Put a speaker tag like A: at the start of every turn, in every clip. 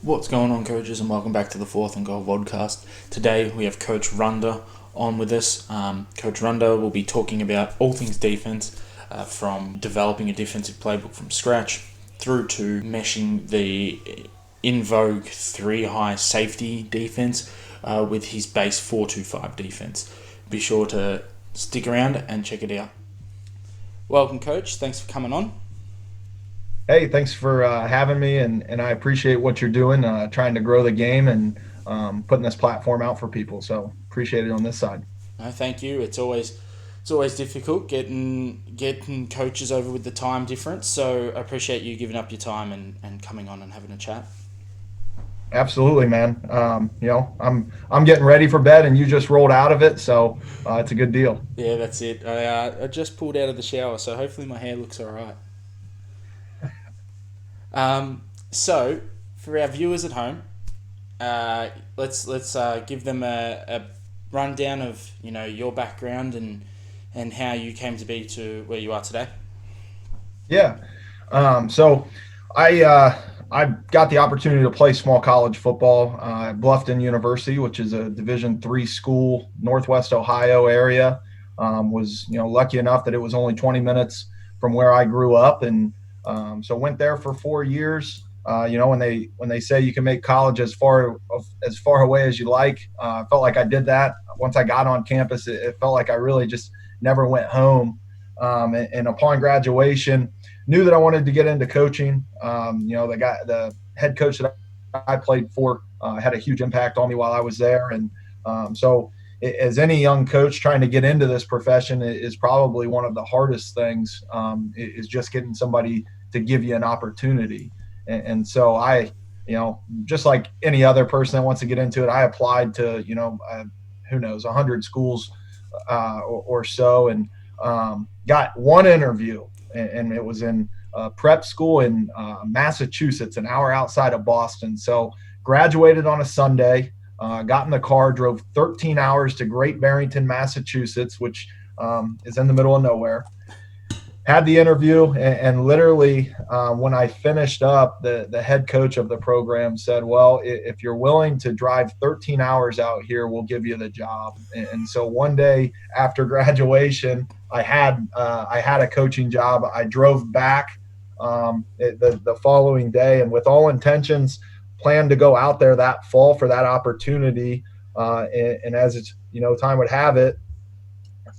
A: What's going on, coaches, and welcome back to the Fourth and Goal Vodcast. Today we have Coach Runda on with us. Coach Runda will be talking about all things defense, from developing a defensive playbook from scratch through to meshing the in vogue 3-high safety defense with his base 4-2-5 defense. Be sure to stick around and check it out. Welcome, Coach. Thanks for coming on.
B: Hey, thanks for having me, and I appreciate what you're doing, trying to grow the game and putting this platform out for people. So appreciate it on this side.
A: No, thank you. It's always difficult getting coaches over with the time difference. So I appreciate you giving up your time and coming on and having a chat.
B: Absolutely, man. I'm getting ready for bed, and you just rolled out of it, so it's a good deal.
A: Yeah, that's it. I just pulled out of the shower, so hopefully my hair looks all right. So for our viewers at home, let's give them a rundown of your background and how you came to be to where you are today.
B: Yeah. So I got the opportunity to play small college football at Bluffton University, which is a Division III school, Northwest Ohio area. Was lucky enough that it was only 20 minutes from where I grew up, and so went there for 4 years. When they say you can make college as far away as you like, I felt like I did that. Once I got on campus, it felt like I really just never went home. And upon graduation, knew that I wanted to get into coaching. The head coach that I played for had a huge impact on me while I was there, and so as any young coach trying to get into this profession is probably one of the hardest things, is just getting somebody to give you an opportunity. And so I, just like any other person that wants to get into it, I applied to, who knows, 100 schools or so, and got one interview, and it was in prep school in Massachusetts, an hour outside of Boston. So graduated on a Sunday, got in the car, drove 13 hours to Great Barrington, Massachusetts, which is in the middle of nowhere. Had the interview, and literally when I finished up, the head coach of the program said, well, if you're willing to drive 13 hours out here, we'll give you the job. And so one day after graduation, I had a coaching job. I drove back the following day, and with all intentions, planned to go out there that fall for that opportunity. And as it's, time would have it,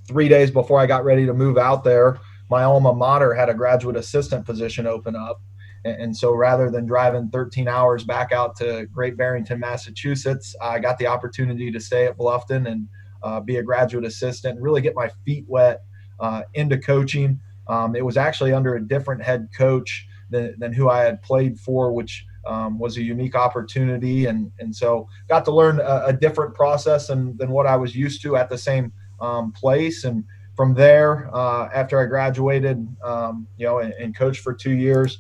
B: 3 days before I got ready to move out there, my alma mater had a graduate assistant position open up. And so rather than driving 13 hours back out to Great Barrington, Massachusetts, I got the opportunity to stay at Bluffton and be a graduate assistant and really get my feet wet into coaching. It was actually under a different head coach than who I had played for, which was a unique opportunity. And so got to learn a different process than what I was used to at the same place. And from there, after I graduated, and coached for 2 years,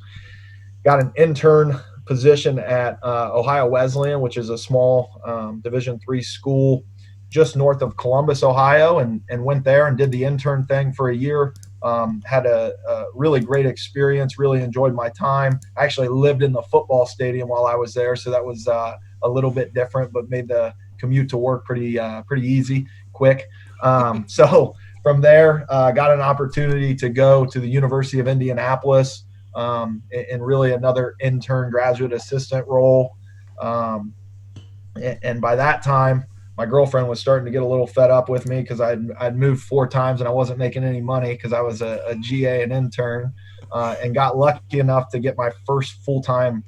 B: got an intern position at Ohio Wesleyan, which is a small Division III school just north of Columbus, Ohio, and went there and did the intern thing for a year. Had a really great experience, really enjoyed my time. I actually lived in the football stadium while I was there, so that was a little bit different, but made the commute to work pretty easy, quick. So from there, got an opportunity to go to the University of Indianapolis in really another intern graduate assistant role. And by that time, my girlfriend was starting to get a little fed up with me because I'd moved 4 times and I wasn't making any money because I was a GA and intern, and got lucky enough to get my first full-time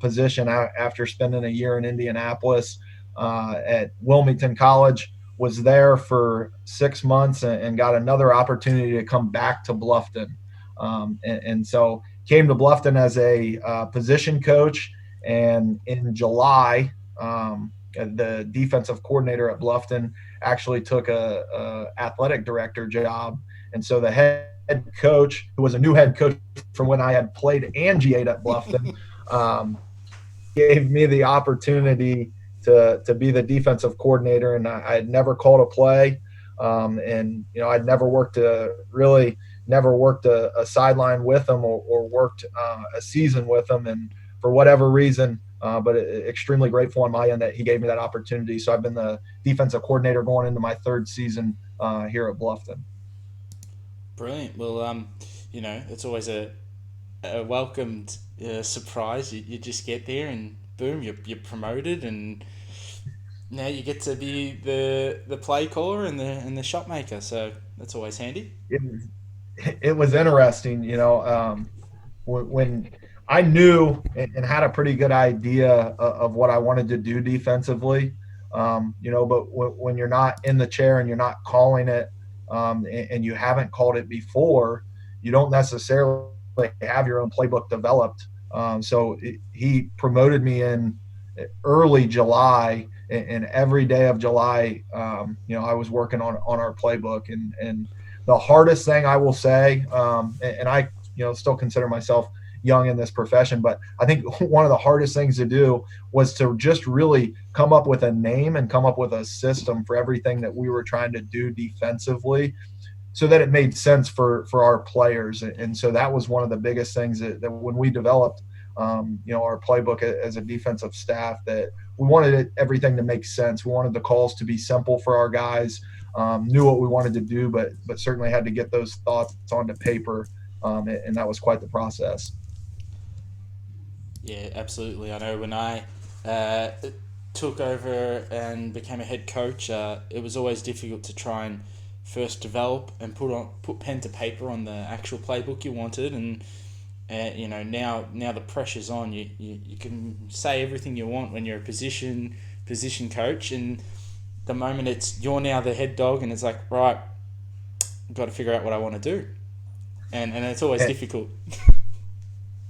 B: position after spending a year in Indianapolis at Wilmington College. Was there for 6 months and got another opportunity to come back to Bluffton. And so came to Bluffton as a position coach. And in July, the defensive coordinator at Bluffton actually took a athletic director job. And so the head coach, who was a new head coach from when I had played and GA'd at Bluffton, gave me the opportunity to be the defensive coordinator. And I had never called a play. And, I'd never worked a sideline with them or worked a season with them. And for whatever reason, but extremely grateful on my end that he gave me that opportunity. So I've been the defensive coordinator going into my third season here at Bluffton.
A: Brilliant. Well, it's always a welcomed surprise. You just get there and boom, you're promoted, and now you get to be the play caller and the shot maker. So that's always handy.
B: It, it was interesting, when I knew and had a pretty good idea of what I wanted to do defensively, but when you're not in the chair and you're not calling it, and you haven't called it before, you don't necessarily have your own playbook developed. He promoted me in early July, and every day of July, I was working on our playbook. And the hardest thing I will say, and I, still consider myself young in this profession, but I think one of the hardest things to do was to just really come up with a name and come up with a system for everything that we were trying to do defensively, so that it made sense for our players. And so that was one of the biggest things that when we developed, our playbook as a defensive staff, that we wanted everything to make sense. We wanted the calls to be simple for our guys, knew what we wanted to do, but certainly had to get those thoughts onto paper. And that was quite the process.
A: Yeah, absolutely. I know when I took over and became a head coach, it was always difficult to try and first develop and put pen to paper on the actual playbook you wanted, and now the pressure's on. You can say everything you want when you're a position coach, and the moment you're now the head dog, and it's like, right, I've got to figure out what I want to do, and it's always difficult.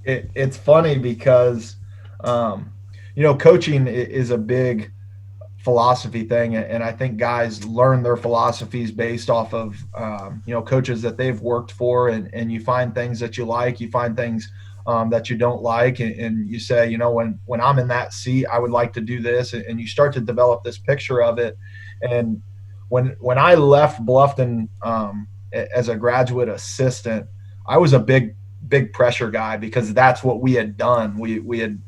B: It's funny because, coaching is a big philosophy thing, and I think guys learn their philosophies based off of coaches that they've worked for, and you find things that you like, you find things that you don't like, and you say, when I'm in that seat, I would like to do this, and you start to develop this picture of it. And when I left Bluffton as a graduate assistant, I was a big pressure guy, because that's what we had done. We had,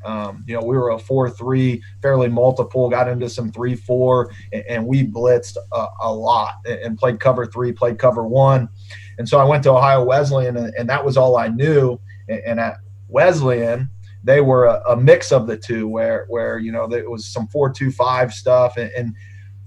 B: we were a 4-3, fairly multiple, got into some 3-4, and we blitzed a lot and played cover 3, played cover 1. And so I went to Ohio Wesleyan, and that was all I knew. And at Wesleyan, they were a mix of the two, where there was some 4-2-5 stuff, and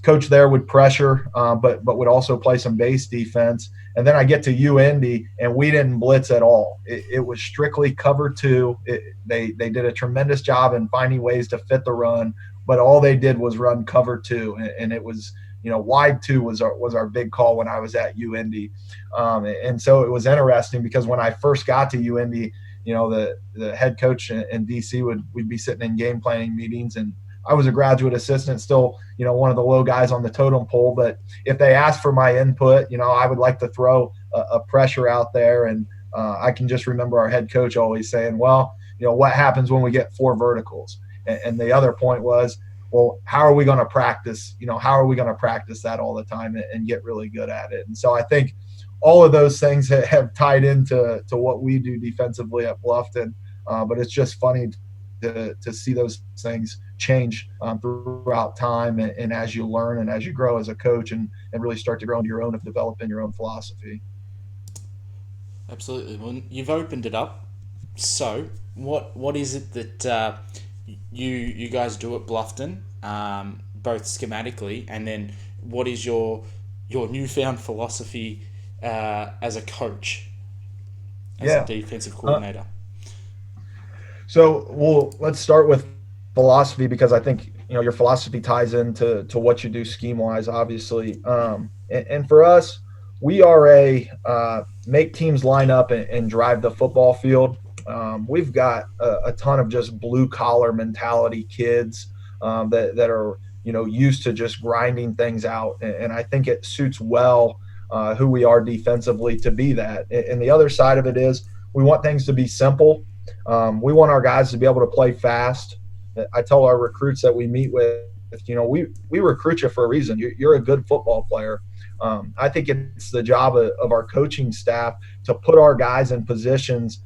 B: coach there would pressure, but would also play some base defense. And then I get to UIndy, and we didn't blitz at all. It was strictly cover 2. They did a tremendous job in finding ways to fit the run, but all they did was run cover 2, and it was, wide 2 was our big call when I was at UIndy. And so it was interesting, because when I first got to UIndy, the head coach and DC we'd be sitting in game planning meetings, and I was a graduate assistant, still, one of the low guys on the totem pole. But if they asked for my input, I would like to throw a pressure out there. And I can just remember our head coach always saying, well, what happens when we get 4 verticals? And the other point was, well, how are we going to practice? How are we going to practice that all the time and get really good at it? And so I think all of those things have tied into what we do defensively at Bluffton. But it's just funny to see those things change throughout time, and as you learn and as you grow as a coach, and really start to grow into your own, of developing your own philosophy.
A: Absolutely. Well, you've opened it up. So what is it that you guys do at Bluffton, both schematically, and then what is your newfound philosophy as a coach, as a defensive coordinator?
B: So let's start with philosophy, because I think your philosophy ties into what you do scheme wise, obviously. And for us, we are a make teams line up and drive the football field. We've got a ton of just blue collar mentality kids that are used to just grinding things out, and I think it suits well who we are defensively to be that. And the other side of it is, we want things to be simple. We want our guys to be able to play fast. I tell our recruits that we meet with, we recruit you for a reason. You're a good football player. I think it's the job of our coaching staff to put our guys in positions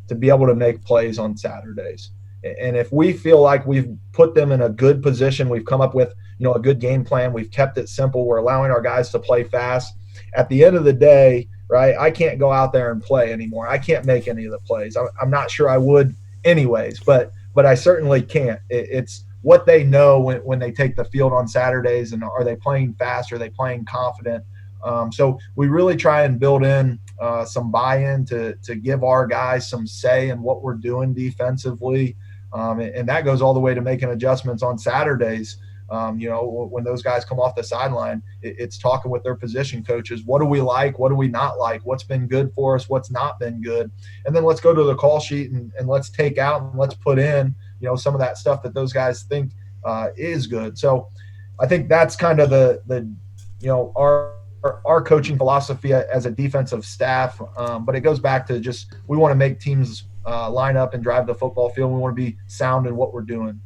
B: to be able to make plays on Saturdays. And if we feel like we've put them in a good position, we've come up with, a good game plan, we've kept it simple, we're allowing our guys to play fast. At the end of the day, right, I can't go out there and play anymore. I can't make any of the plays. I'm not sure I would anyways, but I certainly can't. It's what they know when they take the field on Saturdays, and are they playing fast? Are they playing confident? So we really try and build in some buy-in to give our guys some say in what we're doing defensively. And that goes all the way to making adjustments on Saturdays. When those guys come off the sideline, it's talking with their position coaches. What do we like? What do we not like? What's been good for us? What's not been good? And then let's go to the call sheet and let's take out and let's put in, some of that stuff that those guys think is good. So I think that's kind of our coaching philosophy as a defensive staff. But it goes back to just, we want to make teams line up and drive the football field. We want to be sound in what we're doing.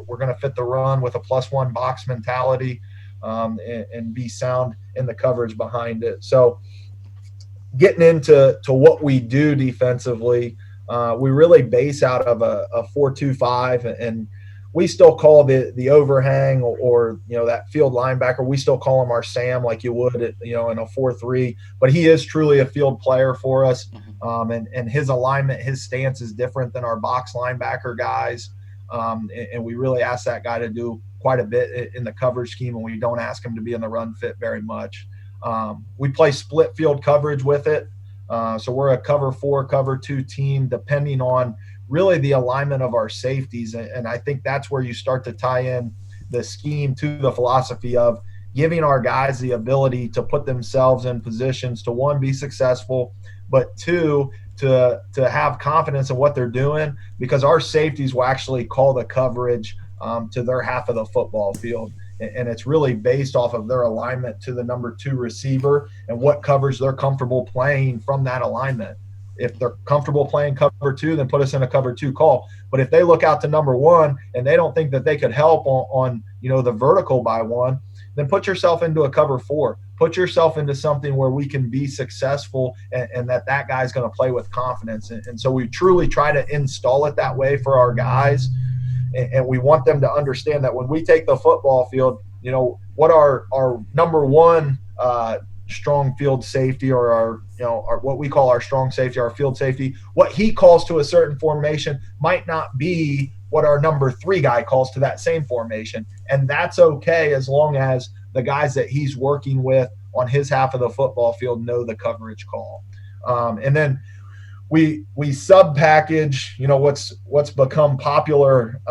B: We're going to fit the run with a +1 box mentality, and be sound in the coverage behind it. So getting into what we do defensively, we really base out of a 4-2-5, and we still call the overhang or that field linebacker, we still call him our Sam like you would in a 4-3, but he is truly a field player for us. And his alignment, his stance is different than our box linebacker guys. And we really ask that guy to do quite a bit in the coverage scheme, and we don't ask him to be in the run fit very much. We play split field coverage with it. So we're a cover 4, cover 2 team, depending on really the alignment of our safeties. And I think that's where you start to tie in the scheme to the philosophy of giving our guys the ability to put themselves in positions to, 1, be successful, but 2, to have confidence in what they're doing, because our safeties will actually call the coverage to their half of the football field. And it's really based off of their alignment to the number 2 receiver and what coverage they're comfortable playing from that alignment. If they're comfortable playing cover 2, then put us in a cover 2 call. But if they look out to number 1 and they don't think that they could help on the vertical by 1, then put yourself into a cover 4. Put yourself into something where we can be successful, and that guy's going to play with confidence. And so we truly try to install it that way for our guys. And we want them to understand that when we take the football field, what our number 1 strong field safety, or our what we call our strong safety, our field safety, what he calls to a certain formation might not be what our number 3 guy calls to that same formation. And that's okay, as long as the guys that he's working with on his half of the football field know the coverage call. And then we sub package, what's become popular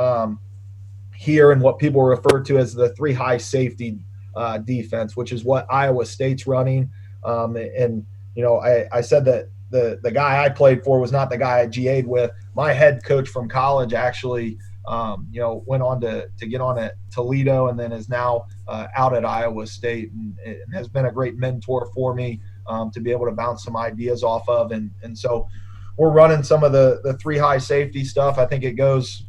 B: here, and what people refer to as the 3 high safety defense, which is what Iowa State's running. I said that the guy I played for was not the guy I GA'd with. My head coach from college actually, went on to get on at Toledo, and then is now out at Iowa State, and has been a great mentor for me to be able to bounce some ideas off of. And so we're running some of the 3 high safety stuff. I think it goes,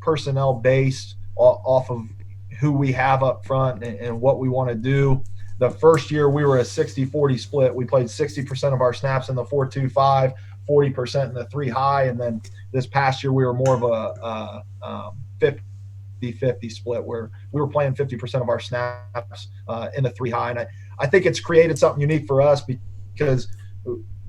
B: personnel based off of who we have up front and what we want to do. The first year we were a 60-40 split. We played 60% of our snaps in the 4-2-5, 40% in the 3 high. And then this past year we were more of a 50-50 split, where we were playing 50% of our snaps in the 3 high. And I think it's created something unique for us, because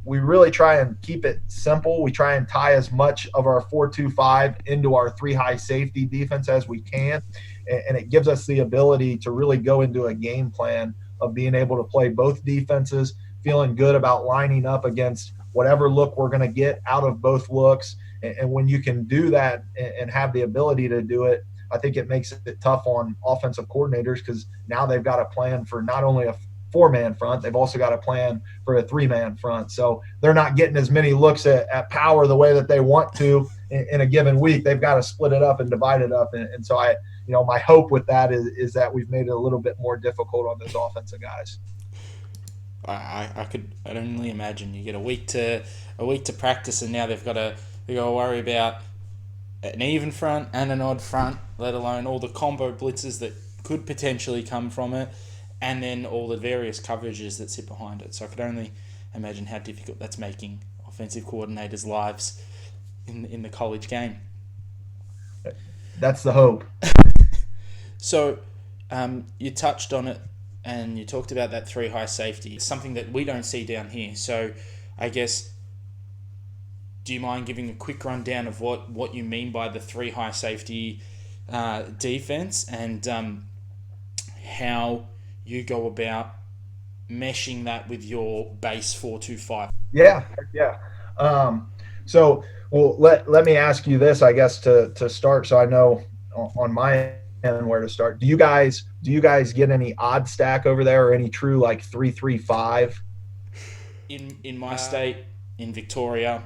B: we really try and keep it simple. We try and tie as much of our 4-2-5 into our 3 high safety defense as we can. And it gives us the ability to really go into a game plan of being able to play both defenses, feeling good about lining up against whatever look we're going to get out of both looks. And when you can do that and have the ability to do it, I think it makes it tough on offensive coordinators, because now they've got to plan for not only a 4-man front, they've also got to plan for a 3-man front. So they're not getting as many looks at power the way that they want to in a given week. They've got to split it up and divide it up. And so my hope with that is that we've made it a little bit more difficult on those offensive guys.
A: I could only imagine you get a week to practice, and now they've got to worry about an even front and an odd front, let alone all the combo blitzes that could potentially come from it, and then all the various coverages that sit behind it. So I could only imagine how difficult that's making offensive coordinators' lives in the college game.
B: That's the hope.
A: So, you touched on it, and you talked about that three high safety. It's something that we don't see down here. So, I guess, do you mind giving a quick rundown of what you mean by the three high safety defense, and how you go about meshing that with your base 4-2-5?
B: Yeah, yeah. So, well, let me ask you this, I guess, to start, so I know on my end where to start. Do you guys get any odd stack over there, or any true like 3-3-5?
A: In my state, in Victoria,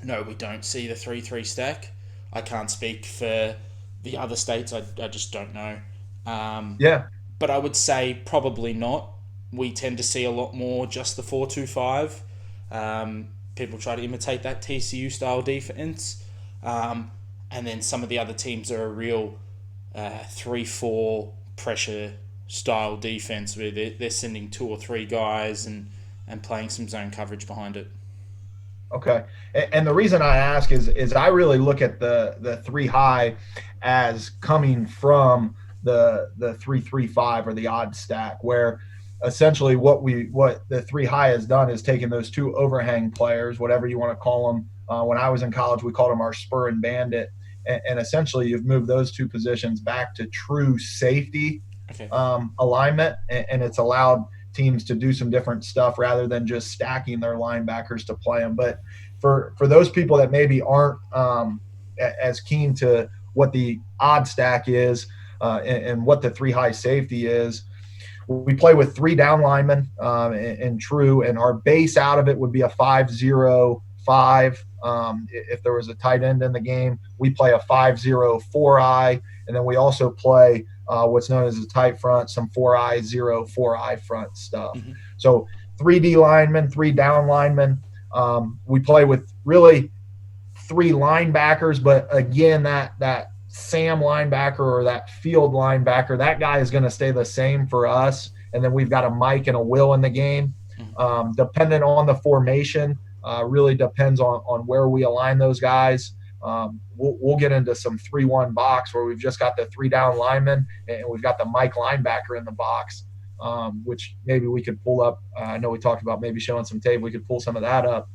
A: no, we don't see the 3-3 stack. I can't speak for the other states. I just don't know.
B: Yeah.
A: But I would say probably not. We tend to see a lot more just the 4-2-5. People try to imitate that TCU style defense. And then some of the other teams are a real 3-4 pressure style defense where they're sending two or three guys and playing some zone coverage behind it.
B: Okay. And the reason I ask is I really look at the three high as coming from the 3-3-5 or the odd stack, where essentially what the three high has done is taken those two overhang players, whatever you want to call them. When I was in college, we called them our spur and bandit, and essentially you've moved those two positions back to true safety
A: Okay.
B: alignment, and it's allowed teams to do some different stuff rather than just stacking their linebackers to play them. But for those people that maybe aren't as keen to what the odd stack is and what the three high safety is, we play with three down linemen in true, and our base out of it would be a 5-0-5. If there was a tight end in the game, we play a 5-0-4-I, and then we also play what's known as a tight front, some 4-I, 0-4-I front stuff.
A: Mm-hmm.
B: So 3D linemen, three down linemen. We play with really three linebackers, but again, that Sam linebacker or that field linebacker, that guy is going to stay the same for us. And then we've got a Mike and a Will in the game. Dependent on the formation, really depends on where we align those guys. We'll get into some 3-1 box where we've just got the three down linemen and we've got the Mike linebacker in the box, which maybe we could pull up. I know we talked about maybe showing some tape. We could pull some of that up,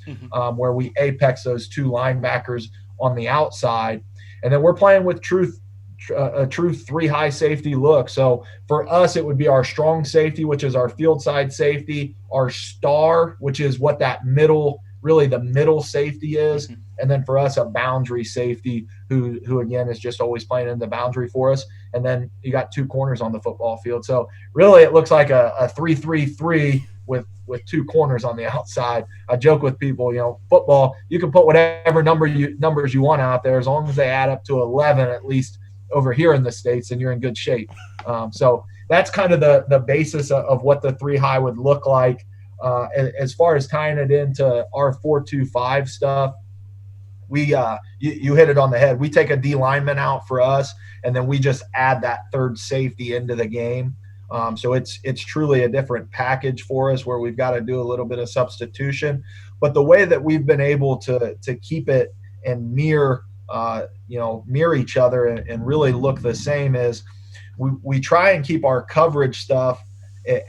B: where we apex those two linebackers on the outside. And then we're playing with a true three high safety look. So for us, it would be our strong safety, which is our field side safety, our star, which is what that middle, really the middle safety is. And then for us, a boundary safety who again is just always playing in the boundary for us. And then you got two corners on the football field. So really it looks like a 3-3-3 with two corners on the outside. I joke with people, football, you can put whatever numbers you want out there, as long as they add up to 11, at least over here in the States, and you're in good shape. So that's kind of the basis of what the three high would look like. As far as tying it into our 4-2-5 stuff, you hit it on the head. We take a D lineman out for us, and then we just add that third safety into the game. So it's truly a different package for us where we've got to do a little bit of substitution. But the way that we've been able to keep it and mirror each other and really look the same is we try and keep our coverage stuff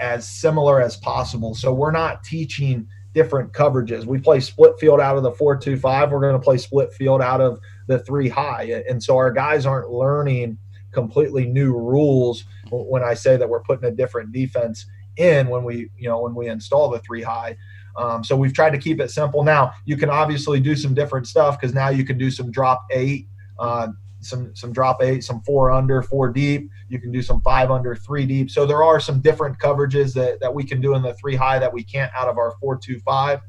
B: as similar as possible. So we're not teaching different coverages. We play split field out of the 4-2-5. We're going to play split field out of the three high. And so our guys aren't learning completely new rules when I say that we're putting a different defense in when we install the three high. So we've tried to keep it simple. Now you can obviously do some different stuff, because now you can do some drop 8, some drop 8, some 4 under, 4 deep. You can do some 5 under, 3 deep. So there are some different coverages that we can do in the three high that we can't out of our 4-2-5.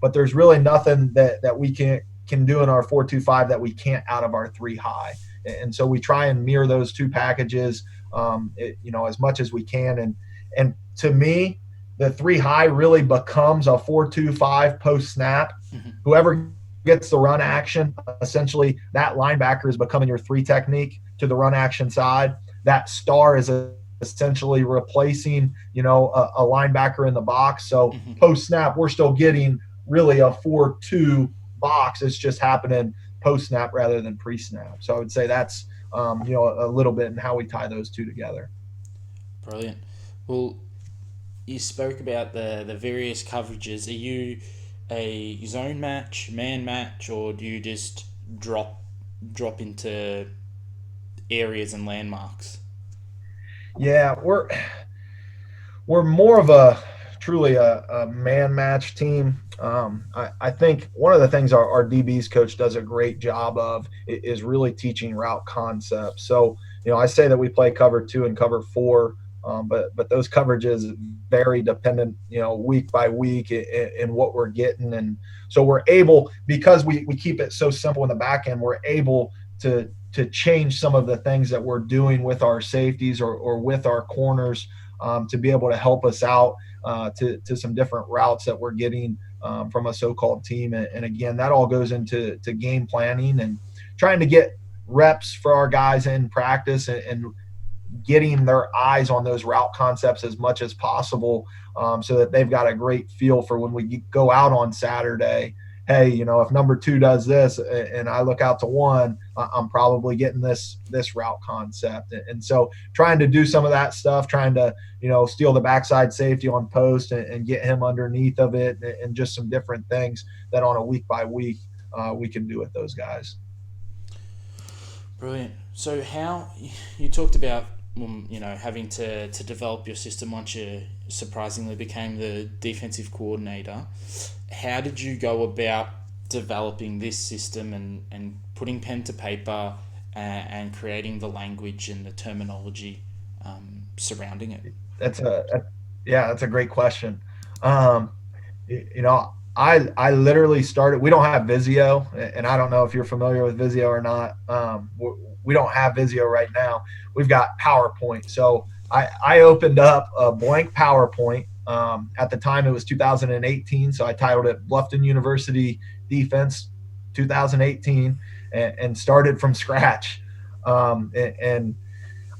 B: But there's really nothing that we can do in our 4-2-5 that we can't out of our three high. And so we try and mirror those two packages, as much as we can. And to me, the three high really becomes a 4-2-5 post snap. Whoever gets the run action, essentially that linebacker is becoming your three technique to the run action side. That star is essentially replacing, a linebacker in the box. So post snap, we're still getting really a 4-2 box. It's just happening post snap rather than pre snap. So I would say that's a little bit in how we tie those two together.
A: Brilliant. Well, you spoke about the various coverages. Are you a zone match, man match, or do you just drop into areas and landmarks?
B: Yeah, we're more of a truly a man match team. I think one of the things our DBs coach does a great job of is really teaching route concepts. So, I say that we play cover 2 and cover 4, but those coverages vary dependent, week by week in what we're getting. And so we're able, because we keep it so simple in the back end, we're able to change some of the things that we're doing with our safeties or with our corners to be able to help us out to some different routes that we're getting from a so-called team. And again, that all goes into game planning and trying to get reps for our guys in practice and getting their eyes on those route concepts as much as possible so that they've got a great feel for when we go out on Saturday. Hey, if number 2 does this and I look out to 1, I'm probably getting this route concept. And so trying to do some of that stuff, trying to, steal the backside safety on post and get him underneath of it and just some different things that on a week by week we can do with those guys.
A: Brilliant. So how you talked about having to develop your system once you surprisingly became the defensive coordinator. How did you go about developing this system and putting pen to paper and creating the language and the terminology surrounding it?
B: That's a great question. I literally started. We don't have Visio, and I don't know if you're familiar with Visio or not. We don't have Visio right now. We've got PowerPoint. So I opened up a blank PowerPoint. At the time, it was 2018, so I titled it Bluffton University Defense 2018 and started from scratch. And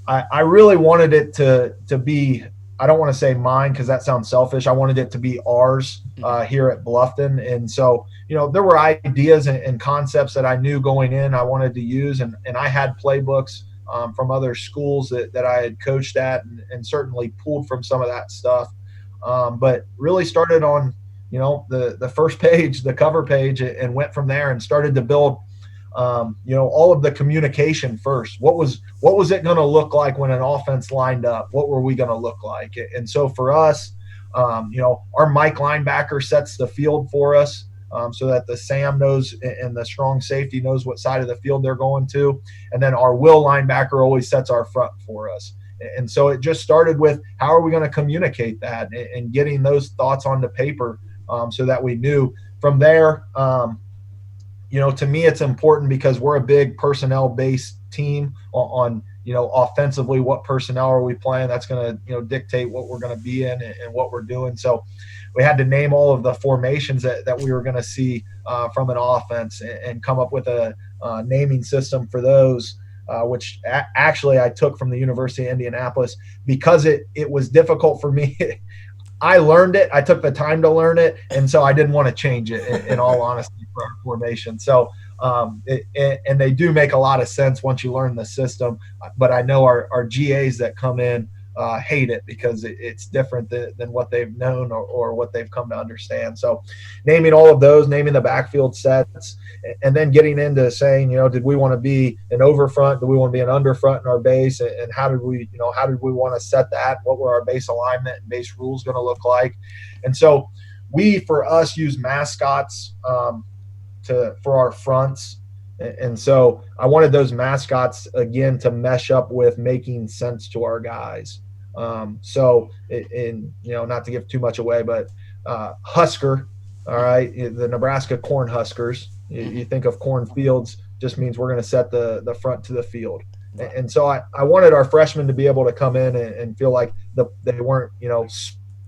B: I really wanted it to be, I don't want to say mine because that sounds selfish. I wanted it to be ours here at Bluffton. And so, there were ideas and concepts that I knew going in I wanted to use. And I had playbooks from other schools that I had coached at and certainly pulled from some of that stuff. But really started on, the first page, the cover page, and went from there and started to build all of the communication first. What was it going to look like when an offense lined up? What were we going to look like? And so for us, our Mike linebacker sets the field for us so that the Sam knows and the strong safety knows what side of the field they're going to. And then our Will linebacker always sets our front for us. And so it just started with how are we going to communicate that and getting those thoughts onto paper so that we knew from there. To me, it's important because we're a big personnel-based team on offensively, what personnel are we playing? That's going to, dictate what we're going to be in and what we're doing. So we had to name all of the formations that we were going to see from an offense and come up with a naming system for those, which actually I took from the University of Indianapolis because it was difficult for me. I learned it. I took the time to learn it, and so I didn't want to change it, in all honesty, for our formation. So, and they do make a lot of sense once you learn the system. But I know our GAs that come in hate it because it's different than what they've known or what they've come to understand. So naming all of those, naming the backfield sets, and then getting into saying, did we want to be an overfront? Do we want to be an underfront in our base? And how did we want to set that? What were our base alignment and base rules going to look like? And so for us, use mascots for our fronts. And so I wanted those mascots, again, to mesh up with making sense to our guys. So not to give too much away, but Husker, all right, the Nebraska Corn Huskers, you think of corn fields, just means we're going to set the front to the field. And so I wanted our freshmen to be able to come in and feel like they weren't,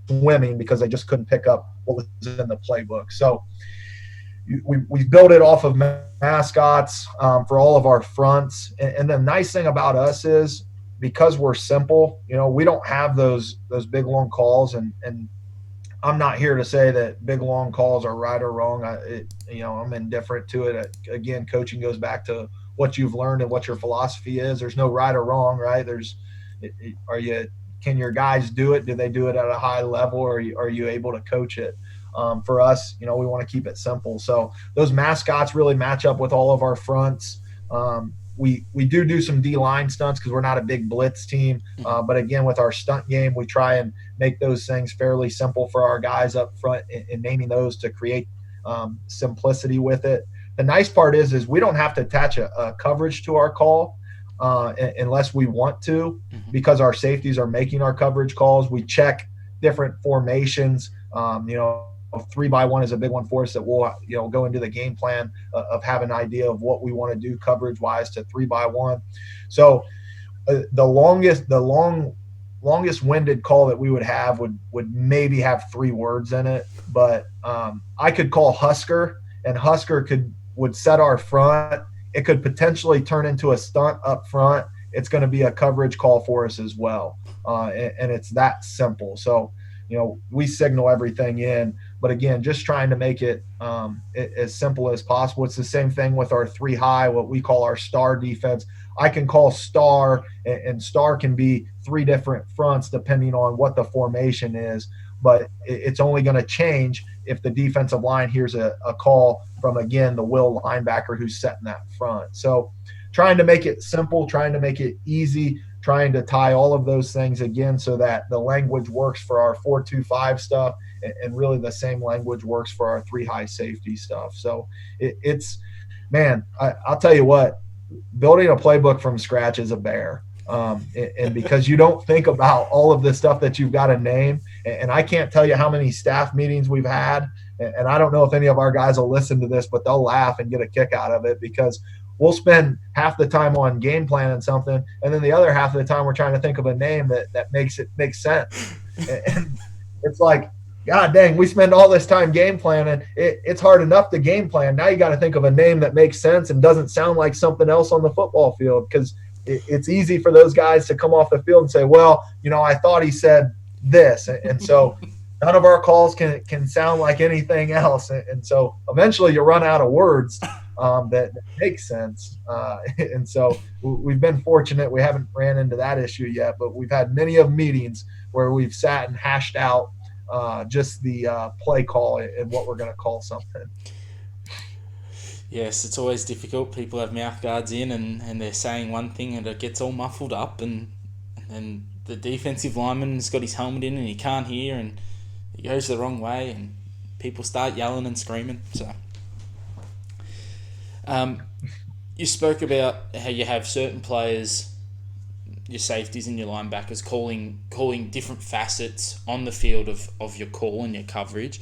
B: swimming because they just couldn't pick up what was in the playbook. So we built it off of mascots for all of our fronts. And the nice thing about us is because we're simple, we don't have those big long calls. And I'm not here to say that big long calls are right or wrong. I'm indifferent to it. Again, coaching goes back to what you've learned and what your philosophy is. There's no right or wrong, right? Can your guys do it? Do they do it at a high level, or are you able to coach it? For us, we want to keep it simple. So those mascots really match up with all of our fronts. We do some D-line stunts because we're not a big blitz team. But again, with our stunt game, we try and make those things fairly simple for our guys up front and naming those to create simplicity with it. The nice part is we don't have to attach a coverage to our call unless we want to, because our safeties are making our coverage calls. We check different formations. 3-by-1 is a big one for us that we'll go into the game plan of having an idea of what we want to do coverage wise to 3-by-1. So the longest winded call that we would have would maybe have 3 words in it, but I could call Husker, and Husker would set our front. It could potentially turn into a stunt up front. It's going to be a coverage call for us as well, and it's that simple. So we signal everything in, but again, just trying to make it as simple as possible. It's the same thing with our 3 high, what we call our star defense. I can call star, and star can be 3 different fronts depending on what the formation is, but it's only going to change if the defensive line hears a call from, again, the will linebacker who's setting that front. So trying to make it simple, trying to make it easy, trying to tie all of those things again so that the language works for our 4-2-5 stuff, and really the same language works for our 3 high safety stuff. So I'll tell you what, building a playbook from scratch is a bear. And because you don't think about all of the stuff that you've got to name, and I can't tell you how many staff meetings we've had, and I don't know if any of our guys will listen to this, but they'll laugh and get a kick out of it, because we'll spend half the time on game planning something, and then the other half of the time we're trying to think of a name that makes sense. And it's like, God dang, we spend all this time game planning. It's hard enough to game plan. Now you got to think of a name that makes sense and doesn't sound like something else on the football field, because it's easy for those guys to come off the field and say, well, I thought he said this. And so none of our calls can sound like anything else. And so eventually you run out of words that make sense. And so we've been fortunate. We haven't ran into that issue yet, but we've had many of meetings where we've sat and hashed out just the play call and what we're going to call something.
A: Yes, it's always difficult. People have mouth guards in and they're saying one thing and it gets all muffled up, and the defensive lineman's got his helmet in and he can't hear, and he goes the wrong way and people start yelling and screaming. So you spoke about how you have certain players, your safeties and your linebackers, calling different facets on the field of your call and your coverage.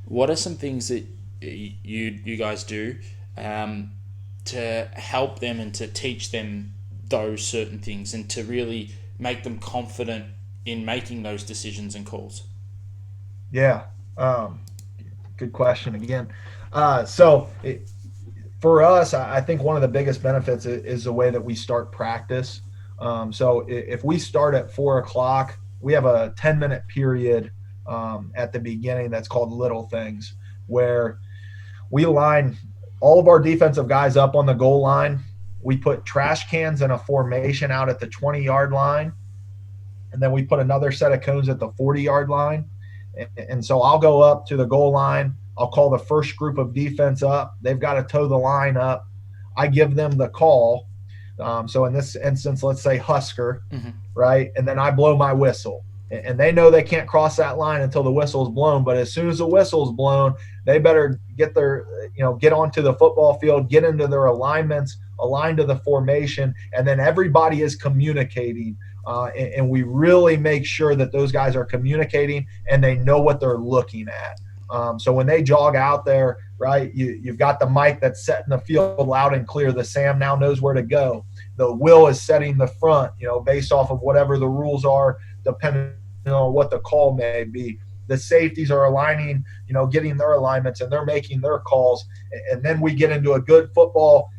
A: What are some things that you guys do to help them and to teach them those certain things and to really make them confident in making those decisions and calls?
B: Yeah. Good question again. For us, I think one of the biggest benefits is the way that we start practice. So if we start at 4:00, we have a 10-minute period at the beginning that's called Little Things, where we line all of our defensive guys up on the goal line. We put trash cans in a formation out at the 20-yard line, and then we put another set of cones at the 40-yard line. And so I'll go up to the goal line. I'll call the first group of defense up. They've got to toe the line up. I give them the call. So in this instance, let's say Husker, right? And then I blow my whistle. And they know they can't cross that line until the whistle is blown. But as soon as the whistle is blown, they better get onto the football field, get into their alignments, align to the formation, and then everybody is communicating. And we really make sure that those guys are communicating and they know what they're looking at. So when they jog out there, right, you've got the Mike that's setting the field loud and clear. The Sam now knows where to go. The Will is setting the front, based off of whatever the rules are, depending on what the call may be. The safeties are aligning, getting their alignments, and they're making their calls. And then we get into a good football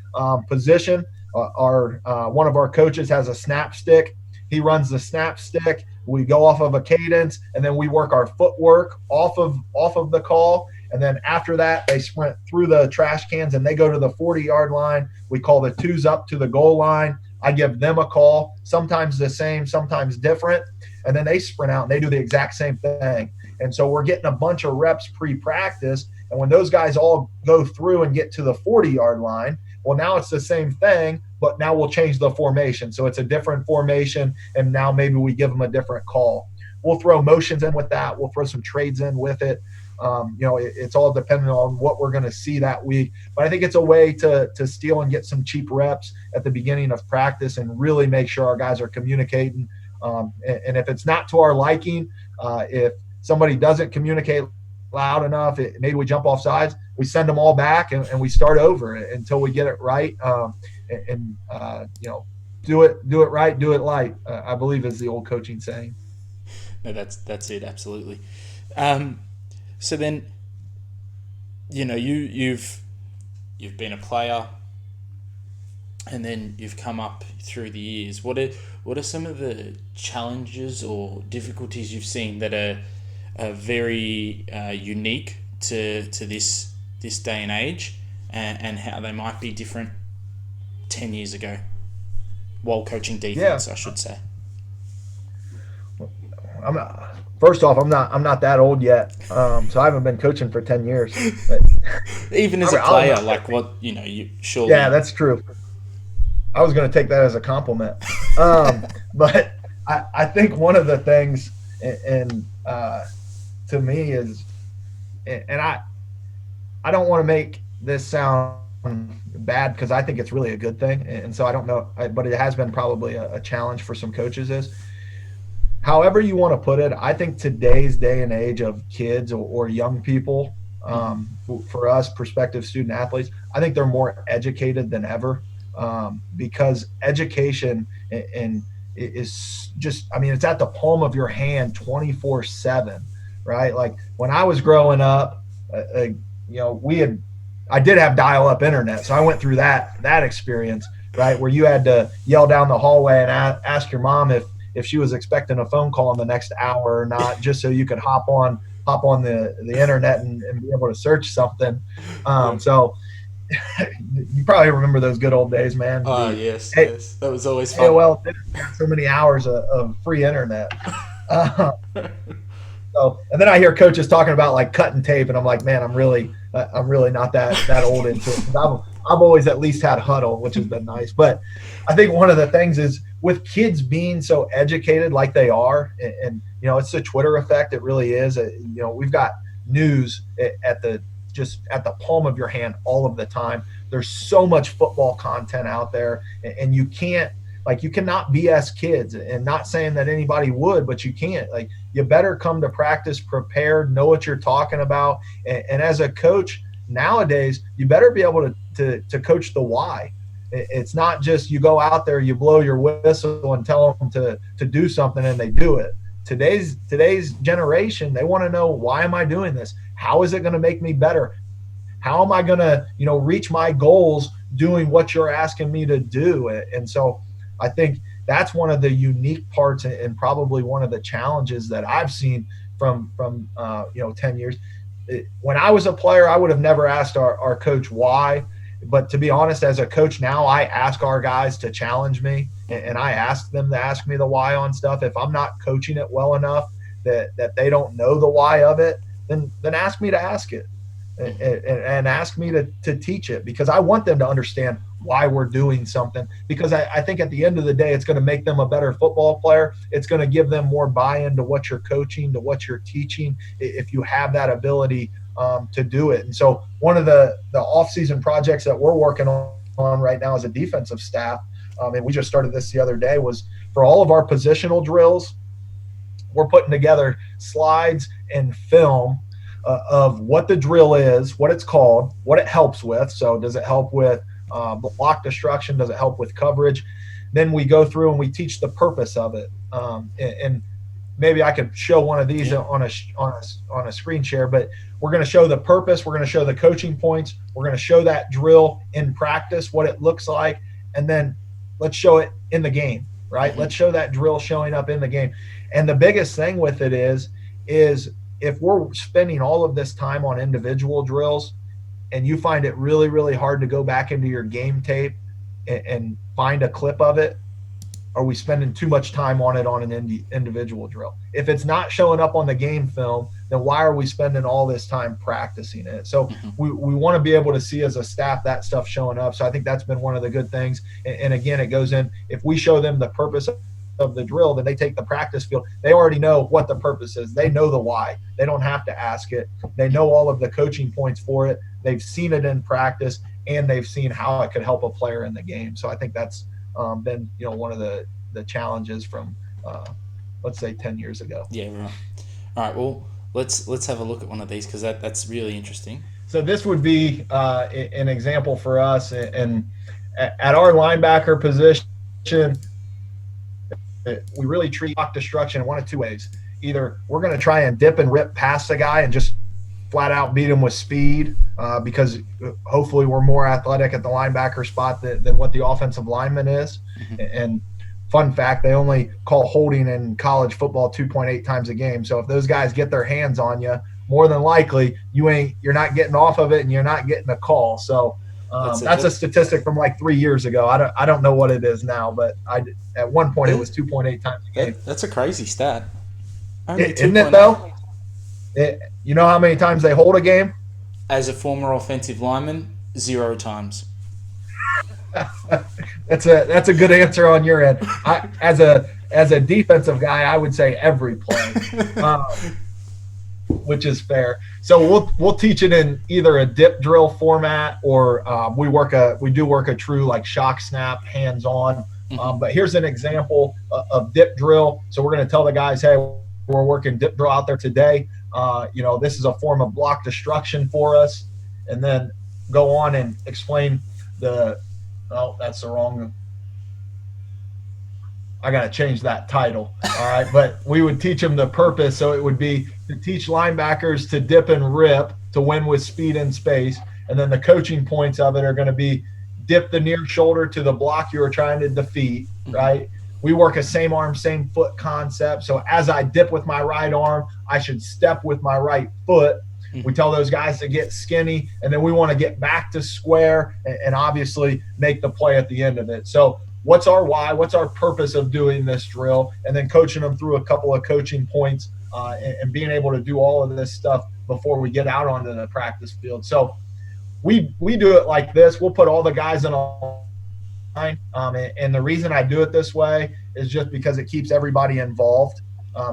B: position. One of our coaches has a snap stick. He runs the snap stick. We go off of a cadence, and then we work our footwork off of the call. And then after that, they sprint through the trash cans and they go to the 40-yard line. We call the twos up to the goal line. I give them a call, sometimes the same, sometimes different. And then they sprint out and they do the exact same thing. And so we're getting a bunch of reps pre-practice. And when those guys all go through and get to the 40-yard line, well, now it's the same thing, but now we'll change the formation. So it's a different formation, and now maybe we give them a different call. We'll throw motions in with that. We'll throw some trades in with it. It's all dependent on what we're going to see that week. But I think it's a way to steal and get some cheap reps at the beginning of practice and really make sure our guys are communicating. And if it's not to our liking, if somebody doesn't communicate loud enough, maybe we jump off sides, we send them all back and we start over until we get it right. Do it right, do it light, I believe is the old coaching saying.
A: No, that's it, absolutely. So then, you've been a player, and then you've come up through the years. What are some of the challenges or difficulties you've seen that are very unique to this day and age, and how they might be different 10 years ago while coaching defense, I should say?
B: First off, I'm not that old yet, so I haven't been coaching for 10 years. But
A: even as a player, you surely.
B: Yeah, that's true. I was going to take that as a compliment, but I think one of the things, and to me is, and I don't want to make this sound bad because I think it's really a good thing, and so I don't know, but it has been probably a challenge for some coaches is. However you want to put it, I think today's day and age of kids or young people, for us, prospective student athletes, I think they're more educated than ever, because education is just, it's at the palm of your hand 24/7, right? Like when I was growing up, I did have dial-up internet, so I went through that experience, right, where you had to yell down the hallway and ask your mom if she was expecting a phone call in the next hour or not, just so you could hop on the internet and be able to search something. So you probably remember those good old days, man.
A: Oh, yes. That was always fun.
B: AOL so many hours of free internet. So, and then I hear coaches talking about like cutting tape, and I'm like, man, I'm really not that old into it. I've always at least had Huddle, which has been nice. But I think one of the things is with kids being so educated like they are, and it's the Twitter effect. It really is. We've got news at the palm of your hand all of the time. There's so much football content out there, and you cannot BS kids. And not saying that anybody would, but you can't. Like, you better come to practice prepared, know what you're talking about. And as a coach nowadays, you better be able to coach the why. It's not just you go out there, you blow your whistle and tell them to do something and they do it. Today's generation, they want to know, why am I doing this? How is it going to make me better? How am I going to, reach my goals doing what you're asking me to do? And so I think that's one of the unique parts and probably one of the challenges that I've seen from 10 years. When I was a player, I would have never asked our coach why. But to be honest, as a coach now, I ask our guys to challenge me, and I ask them to ask me the why on stuff. If I'm not coaching it well enough that they don't know the why of it, then ask me to ask it, and ask me to teach it, because I want them to understand why we're doing something, because I think at the end of the day, it's going to make them a better football player. It's going to give them more buy-in to what you're coaching, to what you're teaching, if you have that ability to do it. And so one of the off-season projects that we're working on right now as a defensive staff, and we just started this the other day, was for all of our positional drills, we're putting together slides and film of what the drill is, what it's called, what it helps with. So does it help with block destruction? Does it help with coverage? Then we go through and we teach the purpose of it. And maybe I could show one of these on a screen share, but we're going to show the purpose. We're going to show the coaching points. We're going to show that drill in practice, what it looks like, and then let's show it in the game. right?
A: Mm-hmm.
B: Let's show that drill showing up in the game. And the biggest thing with it is if we're spending all of this time on individual drills and you find it really, really hard to go back into your game tape and find a clip of it, are we spending too much time on it on an individual drill? If it's not showing up on the game film, then why are we spending all this time practicing it? So we want to be able to see as a staff that stuff showing up. So I think that's been one of the good things. And again, it goes in, if we show them the purpose of the drill, then they take the practice field. They already know what the purpose is. They know the why. They don't have to ask it. They know all of the coaching points for it. They've seen it in practice, and they've seen how it could help a player in the game. So I think that's been, one of the challenges from, let's say, 10 years ago.
A: Yeah, right. All right, well, let's have a look at one of these because that's really interesting.
B: So this would be an example for us. And at our linebacker position, we really treat block destruction in one of two ways. Either we're going to try and dip and rip past the guy and just flat out beat him with speed because hopefully we're more athletic at the linebacker spot than what the offensive lineman is. Mm-hmm. And fun fact, they only call holding in college football 2.8 times a game. So if those guys get their hands on you, more than likely you're not getting off of it and you're not getting a call. So that's a statistic from like 3 years ago. I don't know what it is now, but at one point it was 2.8 times a game.
A: That's a crazy stat.
B: Isn't it though? You know how many times they hold a game?
A: As a former offensive lineman, 0 times.
B: That's a good answer on your end. As a defensive guy, I would say every play, which is fair. So we'll teach it in either a dip drill format or we do work a true like shock snap hands on. But here's an example of dip drill. So we're going to tell the guys, hey, we're working dip drill out there today. This is a form of block destruction for us, and then go on and explain that's the wrong. I got to change that title. All right. But we would teach them the purpose. So it would be to teach linebackers to dip and rip to win with speed and space. And then the coaching points of it are going to be dip the near shoulder to the block you are trying to defeat. Right. We work a same arm, same foot concept. So as I dip with my right arm, I should step with my right foot. We tell those guys to get skinny, and then we want to get back to square and obviously make the play at the end of it. So what's our why? What's our purpose of doing this drill? And then coaching them through a couple of coaching points and being able to do all of this stuff before we get out onto the practice field. So we do it like this. We'll put all the guys in a line. And the reason I do it this way is just because it keeps everybody involved.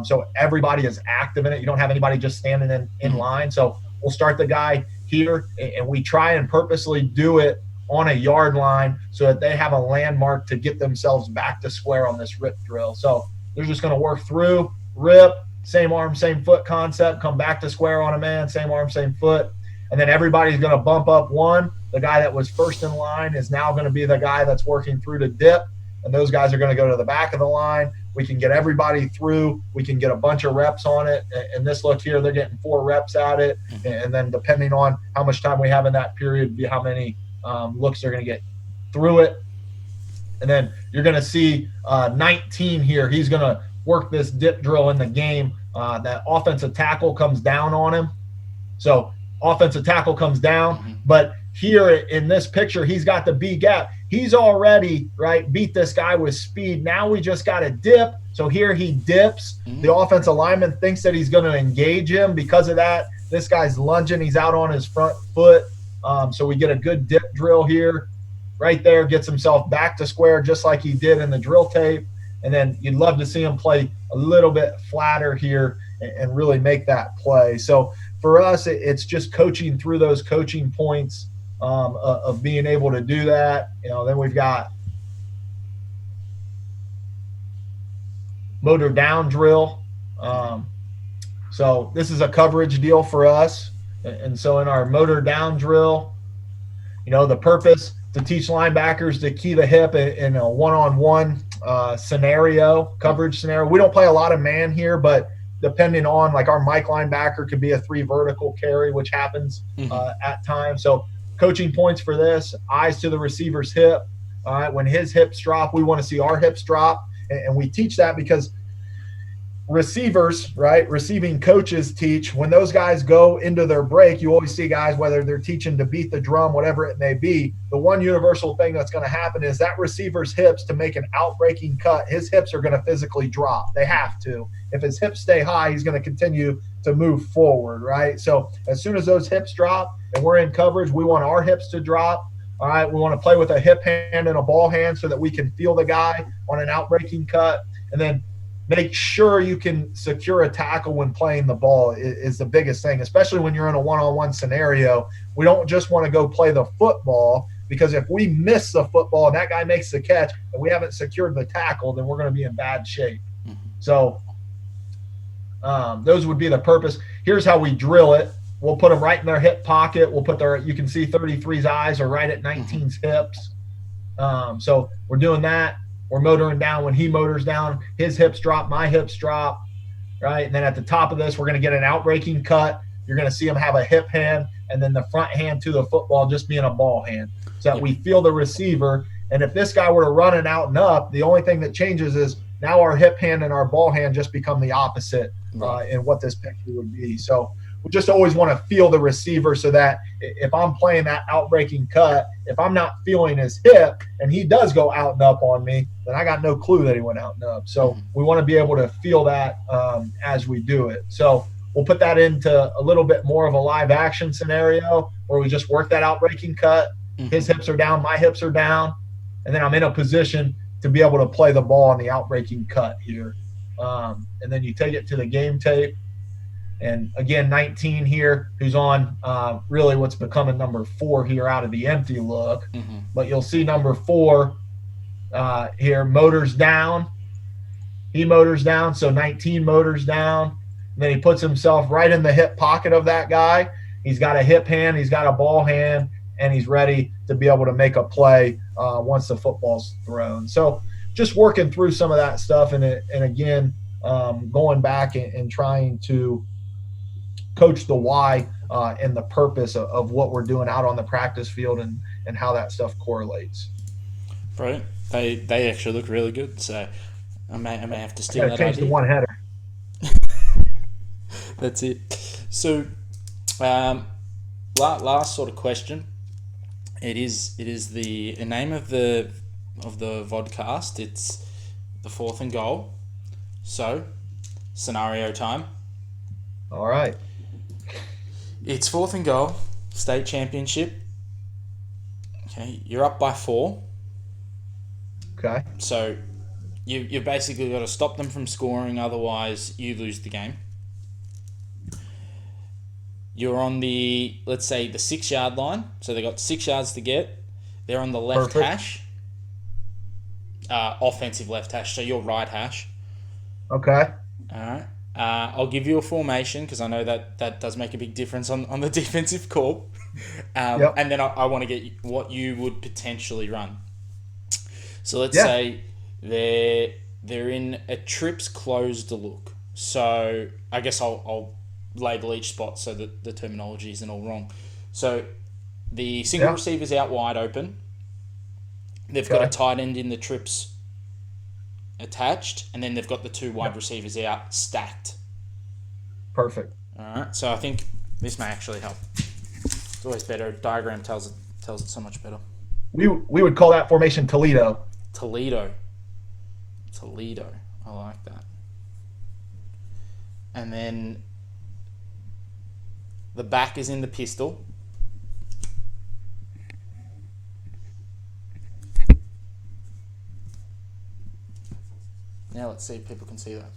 B: So everybody is active in it. You don't have anybody just standing in line. So we'll start the guy here, and we try and purposely do it on a yard line so that they have a landmark to get themselves back to square on this rip drill. So they're just going to work through, rip, same arm, same foot concept, come back to square on a man, same arm, same foot. And then everybody's going to bump up one. The guy that was first in line is now going to be the guy that's working through to dip. And those guys are going to go to the back of the line. We can get everybody through. We can get a bunch of reps on it. And this look here, they're getting 4 reps at it. And then depending on how much time we have in that period, be how many looks they're going to get through it. And then you're going to see 19 here. He's going to work this dip drill in the game. That offensive tackle comes down on him. So offensive tackle comes down. But here in this picture, he's got the B gap. He's already, beat this guy with speed. Now we just got to dip. So here he dips. The offensive lineman thinks that he's going to engage him. Because of that, this guy's lunging. He's out on his front foot. So we get a good dip drill here. Right there, gets himself back to square just like he did in the drill tape. And then you'd love to see him play a little bit flatter here and really make that play. So for us, it's just coaching through those coaching points of being able to do that. Then we've got motor down drill. So this is a coverage deal for us. And so in our motor down drill, the purpose to teach linebackers to key the hip in a one-on-one coverage scenario. We don't play a lot of man here, but depending on, like, our Mike linebacker could be a 3 vertical carry, which happens at times. So coaching points for this: eyes to the receiver's hip. All right, when his hips drop, we want to see our hips drop. And we teach that because receivers, right, receiving coaches teach when those guys go into their break, you always see guys, whether they're teaching to beat the drum, whatever it may be, the one universal thing that's going to happen is that receiver's hips, to make an outbreaking cut, his hips are going to physically drop. They have to. If his hips stay high, he's going to continue to move forward, right? So as soon as those hips drop and we're in coverage, we want our hips to drop. All right, we want to play with a hip hand and a ball hand so that we can feel the guy on an outbreaking cut. And then make sure you can secure a tackle when playing the ball is the biggest thing, especially when you're in a one-on-one scenario. We don't just want to go play the football, because if we miss the football and that guy makes the catch and we haven't secured the tackle, then we're going to be in bad shape. So those would be the purpose. Here's how we drill it. We'll put them right in their hip pocket. We'll put you can see 33's eyes are right at 19's hips. So we're doing that. We're motoring down. When he motors down, his hips drop, my hips drop, right? And then at the top of this, we're going to get an outbreaking cut. You're going to see him have a hip hand, and then the front hand to the football just being a ball hand, so that we feel the receiver. And if this guy were to run it out and up, the only thing that changes is now our hip hand and our ball hand just become the opposite in what this picture would be. So we just always want to feel the receiver, so that if I'm playing that outbreaking cut, if I'm not feeling his hip and he does go out and up on me, then I got no clue that he went out and up. So we want to be able to feel that as we do it. So we'll put that into a little bit more of a live action scenario where we just work that outbreaking cut. His hips are down, my hips are down, and then I'm in a position to be able to play the ball on the outbreaking cut here. And then you take it to the game tape. And again, 19 here, who's on really what's becoming number 4 here out of the empty look. But you'll see number 4 here motors down. He motors down, so 19 motors down. And then he puts himself right in the hip pocket of that guy. He's got a hip hand, he's got a ball hand, and he's ready to be able to make a play once the football's thrown. So just working through some of that stuff, and again, going back and trying to coach the why and the purpose of what we're doing out on the practice field and how that stuff correlates.
A: Right. They actually look really good, so I may have to steal that
B: change
A: idea.
B: The one header.
A: That's it. So, last sort of question. It is the name of the vodcast. It's the 4th and goal. So, scenario time.
B: All right.
A: It's 4th and goal, state championship. Okay, you're up by 4.
B: Okay.
A: So you've basically got to stop them from scoring, otherwise you lose the game. You're on let's say the 6-yard line, so they got 6 yards to get. They're on the left hash, offensive left hash, so you're right hash.
B: Okay.
A: All right. I'll give you a formation because I know that does make a big difference on the defensive call.
B: Yep.
A: And then I want to get what you would potentially run. So let's say they're in a trips closed look. So I guess I'll label each spot so that the terminology isn't all wrong. So the single receiver's out wide open. They've got a tight end in the trips attached, and then they've got the 2 wide receivers out stacked.
B: Perfect.
A: All right, so I think this may actually help. It's always better. Diagram tells it so much better.
B: We would call that formation Toledo.
A: Toledo. I like that. And then the back is in the pistol. Now let's see if people can see that.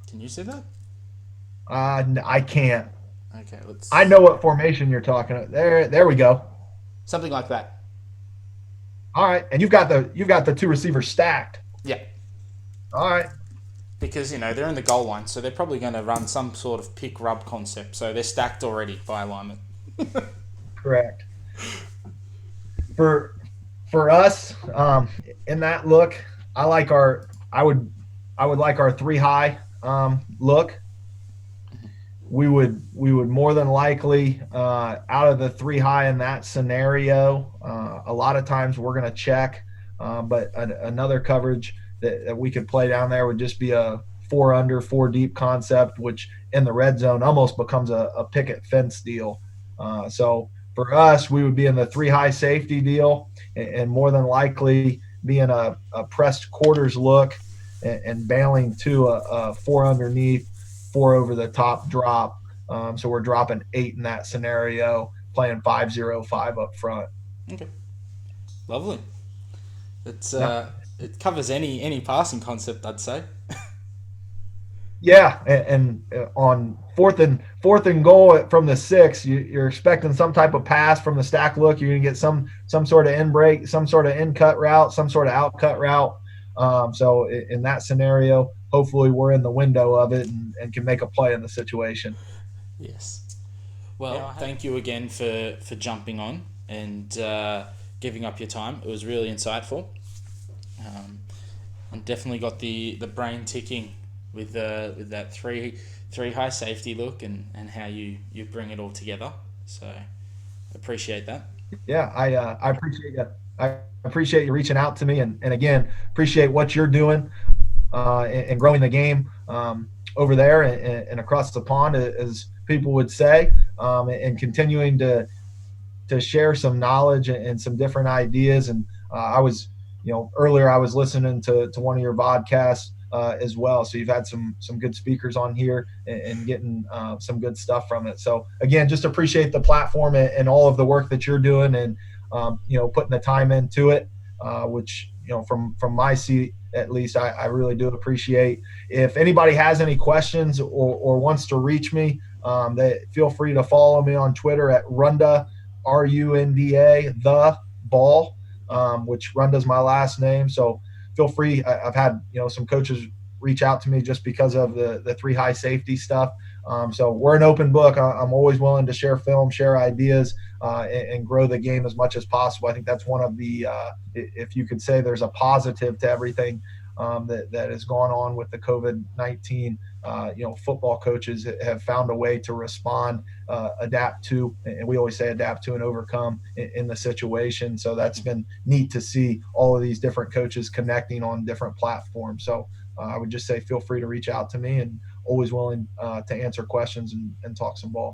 A: Can you see that?
B: I can't.
A: Okay, let's.
B: I know what formation you're talking about. There we go.
A: Something like that.
B: All right, and you've got the 2 receivers stacked.
A: Yeah.
B: All right.
A: Because they're in the goal line, so they're probably going to run some sort of pick rub concept. So they're stacked already by alignment.
B: Correct. For us, in that look, I would like our 3 high look. We would more than likely out of the 3 high in that scenario. A lot of times we're going to check But another coverage that we could play down there would just be a 4 under, 4 deep concept, which in the red zone almost becomes a picket fence deal. So for us, we would be in the 3 high safety deal, and more than likely be in a pressed quarters look and bailing to a 4 underneath, 4 over the top drop. So we're dropping 8 in that scenario, playing 5-0-5 up front.
A: Okay, lovely. It's
B: Yeah.
A: it covers any passing concept, I'd say.
B: Yeah, and on fourth and goal from the 6, you're expecting some type of pass from the stack look. You're gonna get some sort of in break, some sort of in cut route, some sort of out cut route. So in that scenario, hopefully we're in the window of it and can make a play in the situation.
A: Yes. Well,
B: Yeah,
A: thank you again for jumping on and giving up your time. It was really insightful. And definitely got the brain ticking with that three high safety look and how you bring it all together. So appreciate that.
B: yeah, I appreciate you. I appreciate you reaching out to me, and again appreciate what you're doing and growing the game over there and across the pond, as people would say, and continuing to share some knowledge and some different ideas. And I was, earlier I was listening to one of your vodcasts as well. So you've had some good speakers on here and getting some good stuff from it. So again, just appreciate the platform and all of the work that you're doing, and putting the time into it, which from my seat at least, I really do appreciate. If anybody has any questions or wants to reach me, they feel free to follow me on Twitter at Runda, Runda, the ball, which Runda's my last name. So feel free. I've had some coaches reach out to me just because of the 3 high safety stuff. So we're an open book. I'm always willing to share film, share ideas, and grow the game as much as possible. I think that's one of the, if you could say there's a positive to everything that has gone on with the COVID-19. Football coaches have found a way to respond, adapt to, and we always say adapt to and overcome in the situation. So that's been neat to see all of these different coaches connecting on different platforms. So I would just say feel free to reach out to me, and always willing to answer questions and talk some ball.